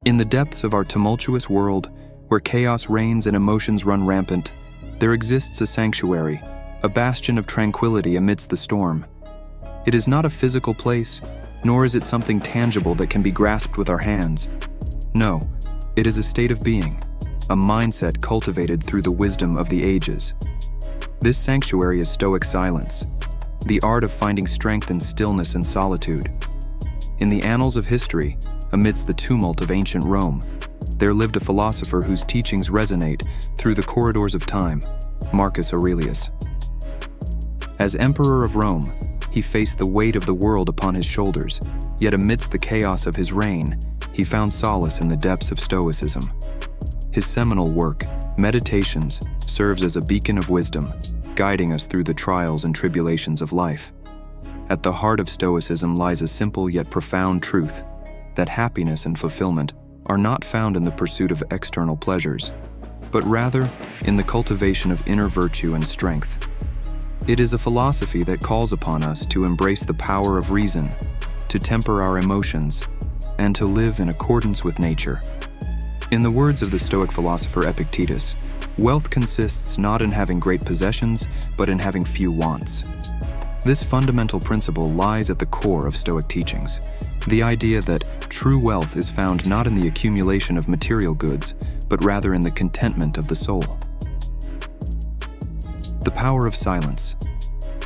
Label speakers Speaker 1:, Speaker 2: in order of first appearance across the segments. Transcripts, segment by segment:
Speaker 1: In the depths of our tumultuous world, where chaos reigns and emotions run rampant, there exists a sanctuary, a bastion of tranquility amidst the storm. It is not a physical place, nor is it something tangible that can be grasped with our hands. No, it is a state of being, a mindset cultivated through the wisdom of the ages. This sanctuary is Stoic silence, the art of finding strength in stillness and solitude. In the annals of history, amidst the tumult of ancient Rome, there lived a philosopher whose teachings resonate through the corridors of time, Marcus Aurelius. As emperor of Rome, he faced the weight of the world upon his shoulders, yet amidst the chaos of his reign, he found solace in the depths of Stoicism. His seminal work, Meditations, serves as a beacon of wisdom, guiding us through the trials and tribulations of life. At the heart of Stoicism lies a simple yet profound truth, that happiness and fulfillment are not found in the pursuit of external pleasures, but rather in the cultivation of inner virtue and strength. It is a philosophy that calls upon us to embrace the power of reason, to temper our emotions, and to live in accordance with nature. In the words of the Stoic philosopher Epictetus, wealth consists not in having great possessions, but in having few wants. This fundamental principle lies at the core of Stoic teachings, the idea that true wealth is found not in the accumulation of material goods, but rather in the contentment of the soul. The power of silence,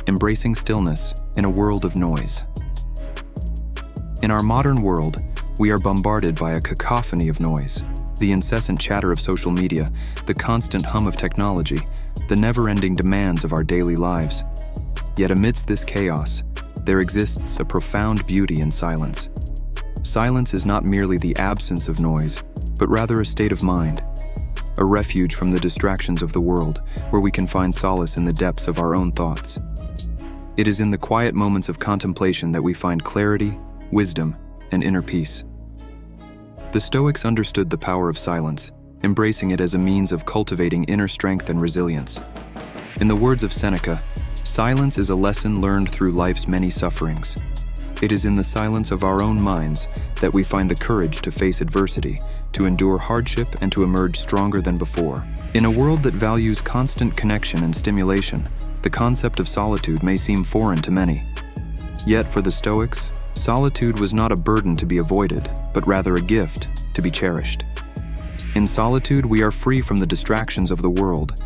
Speaker 1: embracing stillness in a world of noise. In our modern world, we are bombarded by a cacophony of noise, the incessant chatter of social media, the constant hum of technology, the never-ending demands of our daily lives. Yet amidst this chaos, there exists a profound beauty in silence. Silence is not merely the absence of noise, but rather a state of mind, a refuge from the distractions of the world, where we can find solace in the depths of our own thoughts. It is in the quiet moments of contemplation that we find clarity, wisdom, and inner peace. The Stoics understood the power of silence, embracing it as a means of cultivating inner strength and resilience. In the words of Seneca, silence is a lesson learned through life's many sufferings. It is in the silence of our own minds that we find the courage to face adversity, to endure hardship, and to emerge stronger than before. In a world that values constant connection and stimulation, the concept of solitude may seem foreign to many. Yet for the Stoics, solitude was not a burden to be avoided, but rather a gift to be cherished. In solitude, we are free from the distractions of the world,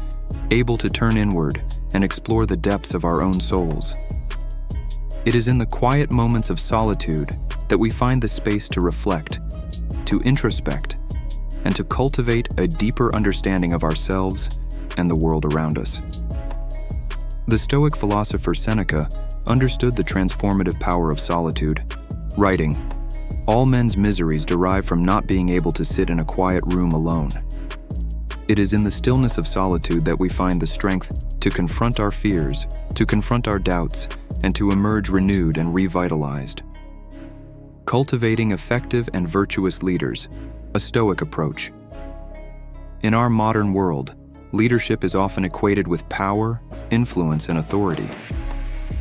Speaker 1: able to turn inward and explore the depths of our own souls. It is in the quiet moments of solitude that we find the space to reflect, to introspect, and to cultivate a deeper understanding of ourselves and the world around us. The Stoic philosopher Seneca understood the transformative power of solitude, writing, "All men's miseries derive from not being able to sit in a quiet room alone." It is in the stillness of solitude that we find the strength to confront our fears, to confront our doubts, and to emerge renewed and revitalized. Cultivating effective and virtuous leaders, a Stoic approach. In our modern world, leadership is often equated with power, influence, and authority.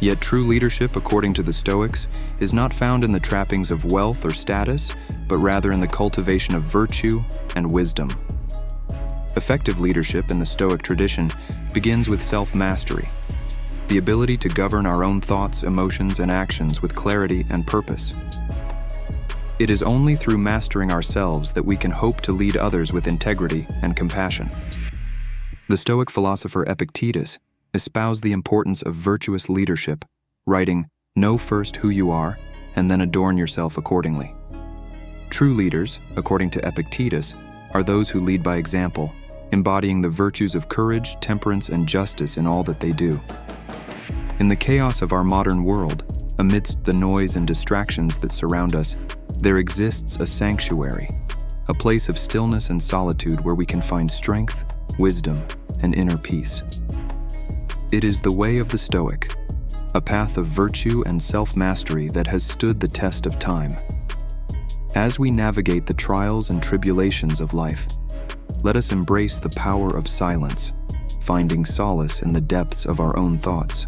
Speaker 1: Yet true leadership, according to the Stoics, is not found in the trappings of wealth or status, but rather in the cultivation of virtue and wisdom. Effective leadership in the Stoic tradition begins with self-mastery, the ability to govern our own thoughts, emotions, and actions with clarity and purpose. It is only through mastering ourselves that we can hope to lead others with integrity and compassion. The Stoic philosopher Epictetus espoused the importance of virtuous leadership, writing, "Know first who you are, and then adorn yourself accordingly." True leaders, according to Epictetus, are those who lead by example, embodying the virtues of courage, temperance, and justice in all that they do. In the chaos of our modern world, amidst the noise and distractions that surround us, there exists a sanctuary, a place of stillness and solitude where we can find strength, wisdom, and inner peace. It is the way of the Stoic, a path of virtue and self-mastery that has stood the test of time. As we navigate the trials and tribulations of life, let us embrace the power of silence, finding solace in the depths of our own thoughts.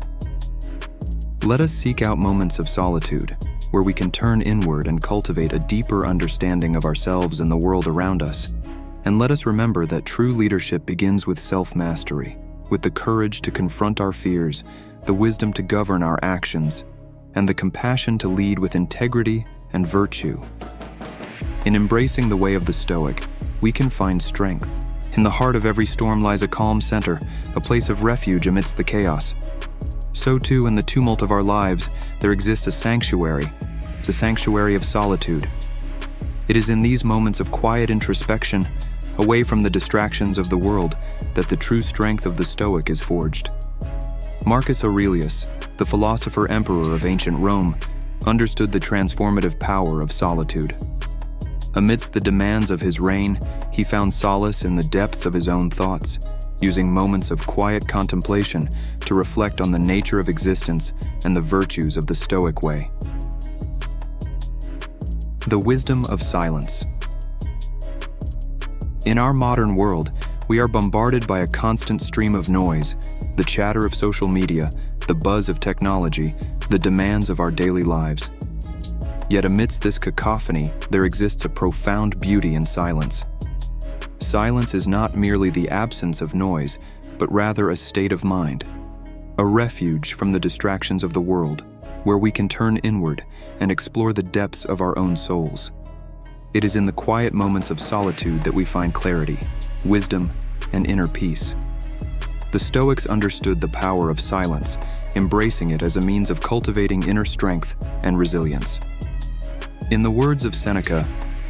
Speaker 1: Let us seek out moments of solitude, where we can turn inward and cultivate a deeper understanding of ourselves and the world around us. And let us remember that true leadership begins with self-mastery, with the courage to confront our fears, the wisdom to govern our actions, and the compassion to lead with integrity and virtue. In embracing the way of the Stoic, we can find strength. In the heart of every storm lies a calm center, a place of refuge amidst the chaos. So too, in the tumult of our lives, there exists a sanctuary, the sanctuary of solitude. It is in these moments of quiet introspection, away from the distractions of the world, that the true strength of the Stoic is forged. Marcus Aurelius, the philosopher-emperor of ancient Rome, understood the transformative power of solitude. Amidst the demands of his reign, he found solace in the depths of his own thoughts, using moments of quiet contemplation to reflect on the nature of existence and the virtues of the Stoic way. The wisdom of silence. In our modern world, we are bombarded by a constant stream of noise, the chatter of social media, the buzz of technology, the demands of our daily lives. Yet amidst this cacophony, there exists a profound beauty in silence. Silence is not merely the absence of noise, but rather a state of mind, a refuge from the distractions of the world, where we can turn inward and explore the depths of our own souls. It is in the quiet moments of solitude that we find clarity, wisdom, and inner peace. The Stoics understood the power of silence, embracing it as a means of cultivating inner strength and resilience. In the words of Seneca,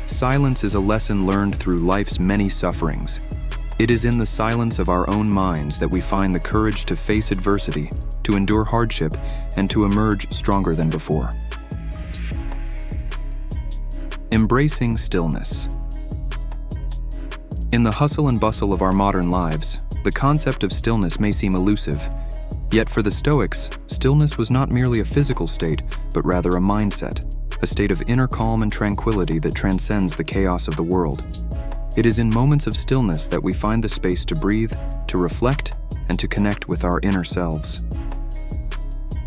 Speaker 1: silence is a lesson learned through life's many sufferings. It is in the silence of our own minds that we find the courage to face adversity, to endure hardship, and to emerge stronger than before. Embracing stillness. In the hustle and bustle of our modern lives, the concept of stillness may seem elusive. Yet for the Stoics, stillness was not merely a physical state, but rather a mindset, a state of inner calm and tranquility that transcends the chaos of the world. It is in moments of stillness that we find the space to breathe, to reflect, and to connect with our inner selves.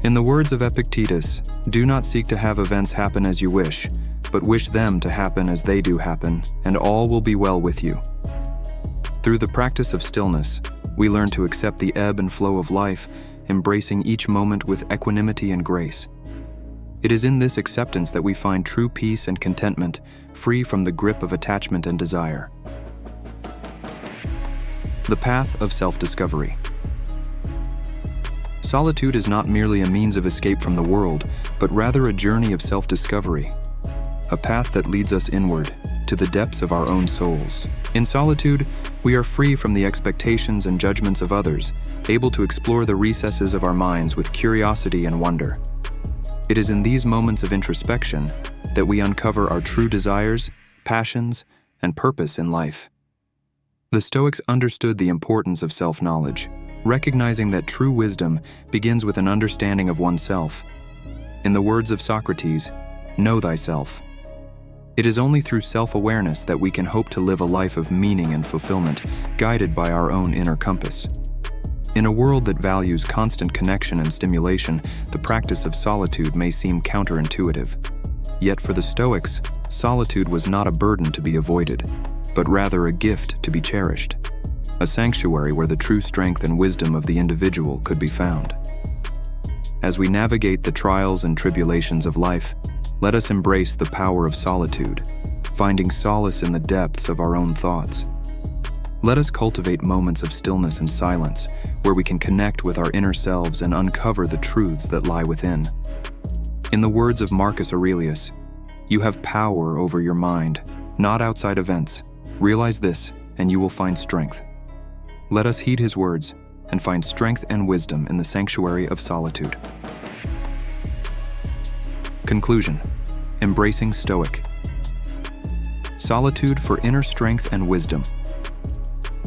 Speaker 1: In the words of Epictetus, "Do not seek to have events happen as you wish, but wish them to happen as they do happen, and all will be well with you." Through the practice of stillness, we learn to accept the ebb and flow of life, embracing each moment with equanimity and grace. It is in this acceptance that we find true peace and contentment, free from the grip of attachment and desire. The path of self-discovery. Solitude is not merely a means of escape from the world, but rather a journey of self-discovery, a path that leads us inward, to the depths of our own souls. In solitude, we are free from the expectations and judgments of others, able to explore the recesses of our minds with curiosity and wonder. It is in these moments of introspection that we uncover our true desires, passions, and purpose in life. The Stoics understood the importance of self-knowledge, recognizing that true wisdom begins with an understanding of oneself. In the words of Socrates, "Know thyself." It is only through self-awareness that we can hope to live a life of meaning and fulfillment, guided by our own inner compass. In a world that values constant connection and stimulation, the practice of solitude may seem counterintuitive. Yet for the Stoics, solitude was not a burden to be avoided, but rather a gift to be cherished, a sanctuary where the true strength and wisdom of the individual could be found. As we navigate the trials and tribulations of life, let us embrace the power of solitude, finding solace in the depths of our own thoughts. Let us cultivate moments of stillness and silence, where we can connect with our inner selves and uncover the truths that lie within. In the words of Marcus Aurelius, "You have power over your mind, not outside events. Realize this, and you will find strength." Let us heed his words and find strength and wisdom in the sanctuary of solitude. Conclusion: embracing Stoic. Solitude for inner strength and wisdom.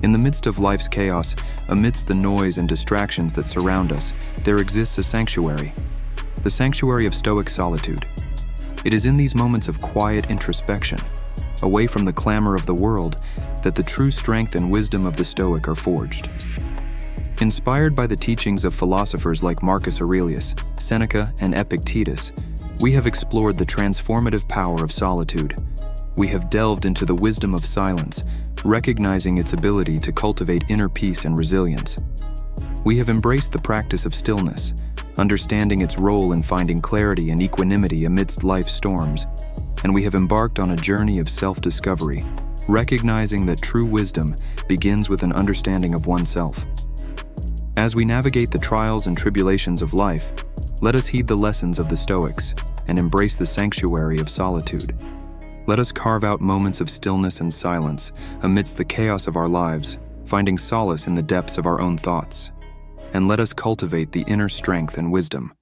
Speaker 1: In the midst of life's chaos, amidst the noise and distractions that surround us, there exists a sanctuary, the sanctuary of Stoic solitude. It is in these moments of quiet introspection, away from the clamor of the world, that the true strength and wisdom of the Stoic are forged. Inspired by the teachings of philosophers like Marcus Aurelius, Seneca, and Epictetus, We have explored the transformative power of solitude. We have delved into the wisdom of silence, recognizing its ability to cultivate inner peace and resilience. We have embraced the practice of stillness, understanding its role in finding clarity and equanimity amidst life's storms. And we have embarked on a journey of self-discovery, recognizing that true wisdom begins with an understanding of oneself. As we navigate the trials and tribulations of life, let us heed the lessons of the Stoics and embrace the sanctuary of solitude. Let us carve out moments of stillness and silence amidst the chaos of our lives, finding solace in the depths of our own thoughts. And let us cultivate the inner strength and wisdom